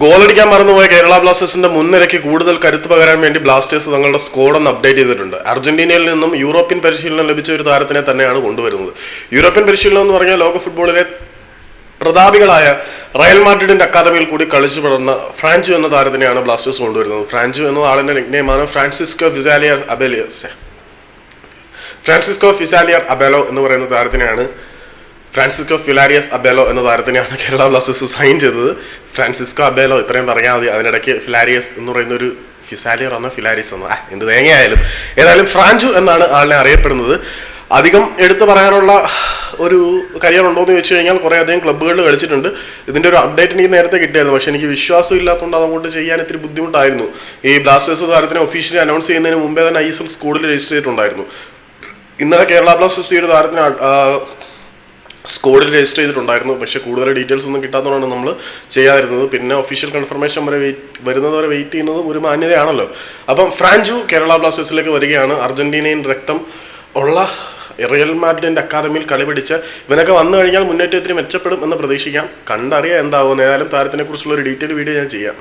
ഗോളടിക്കാൻ മറന്നുപോയ കേരള ബ്ലാസ്റ്റേഴ്സിന്റെ മുൻനിരയ്ക്ക് കൂടുതൽ കരുത്ത് പകരാൻ വേണ്ടി ബ്ലാസ്റ്റേഴ്സ് തങ്ങളുടെ സ്ക്വാഡ് ഒന്ന് അപ്ഡേറ്റ് ചെയ്തിട്ടുണ്ട്. അർജന്റീനയിൽ നിന്നും യൂറോപ്യൻ പരിശീലനം ലഭിച്ച ഒരു താരത്തിനെ തന്നെയാണ് കൊണ്ടുവരുന്നത്. യൂറോപ്യൻ പരിശീലനം എന്ന് പറഞ്ഞാൽ ലോക ഫുട്ബോളിലെ പ്രതാപികളായ റയൽ മാഡ്രിഡിന്റെ അക്കാദമിയിൽ കൂടി കളിച്ചു വളർന്ന ഫ്രാഞ്ചു എന്ന താരത്തിനെയാണ് ബ്ലാസ്റ്റേഴ്സ് കൊണ്ടുവരുന്നത്. ഫ്രാഞ്ചു എന്ന ആളിന്റെ നിക്നെയിമാണ് ഫ്രാൻസിസ്കോ ഫിസാലിയർ അബേലോ എന്ന് പറയുന്ന താരത്തിനെയാണ് ഫ്രാൻസിസ്കോ ഫിലാരിയസ് അബേലോ എന്ന താരത്തിനെയാണ് കേരള ബ്ലാസ്റ്റേഴ്സ് സൈൻ ചെയ്തത്. ഫ്രാൻസിസ്കോ അബേലോ ഇത്രയും പറഞ്ഞാൽ മതി. അതിനിടയ്ക്ക് ഫിലാരിയസ് എന്ന് പറയുന്ന ഒരു ഫിസാലിയർ എന്നോ ഫിലാരിയസ് എന്നോ എന്ത് തേങ്ങയായാലും ഏതായാലും ഫ്രാഞ്ചു എന്നാണ് ആളിനെ അറിയപ്പെടുന്നത്. അധികം എടുത്തു പറയാനുള്ള ഒരു കരിയർ ഉണ്ടോ എന്ന് ചോദിച്ചു കഴിഞ്ഞാൽ കുറേ അധികം ക്ലബ്ബുകളിൽ കളിച്ചിട്ടുണ്ട്. ഇതിൻ്റെ ഒരു അപ്ഡേറ്റ് എനിക്ക് നേരത്തെ കിട്ടിയായിരുന്നു, പക്ഷേ എനിക്ക് വിശ്വാസം ഇല്ലാത്തതുകൊണ്ട് അതങ്ങോട്ട് ചെയ്യാൻ ഇത്തിരി ബുദ്ധിമുട്ടായിരുന്നു. ഈ ബ്ലാസ്റ്റേഴ്സ് താരത്തിനെ ഒഫീഷ്യലി അനൗൺസ് ചെയ്യുന്നതിന് മുമ്പേ തന്നെ ISL സ്കൂളിൽ രജിസ്റ്റർ ചെയ്തിട്ടുണ്ടായിരുന്നു. ഇന്നലെ കേരള ബ്ലാസ്റ്റേഴ്സ് ഈ ഒരു താരത്തിന് സ്കോഡിൽ രജിസ്റ്റർ ചെയ്തിട്ടുണ്ടായിരുന്നു, പക്ഷേ കൂടുതൽ ഡീറ്റെയിൽസ് ഒന്നും കിട്ടാത്തതുകൊണ്ടാണ് നമ്മൾ ചെയ്യാതിരുന്നത്. പിന്നെ ഒഫീഷ്യൽ കൺഫർമേഷൻ വരുന്നത് വരെ വെയിറ്റ് ചെയ്യുന്നത് ഒരു മാന്യതയാണല്ലോ. അപ്പം ഫ്രാഞ്ചു കേരള ബ്ലാസ്റ്റേഴ്സിലേക്ക് വരികയാണ്. അർജന്റീനയിൽ രക്തം ഉള്ള റയൽ മാഡ്രിഡിന്റെ അക്കാദമിയിൽ കളി പിടിച്ച് ഇവനൊക്കെ വന്നു കഴിഞ്ഞാൽ മുന്നേറ്റത്തിന് മെച്ചപ്പെടും എന്ന് പ്രതീക്ഷിക്കാം. കണ്ടറിയാം എന്താവുമെന്ന്. ഏതായാലും താരത്തിനെ കുറിച്ചുള്ള ഒരു ഡീറ്റെയിൽ വീഡിയോ ഞാൻ ചെയ്യാം.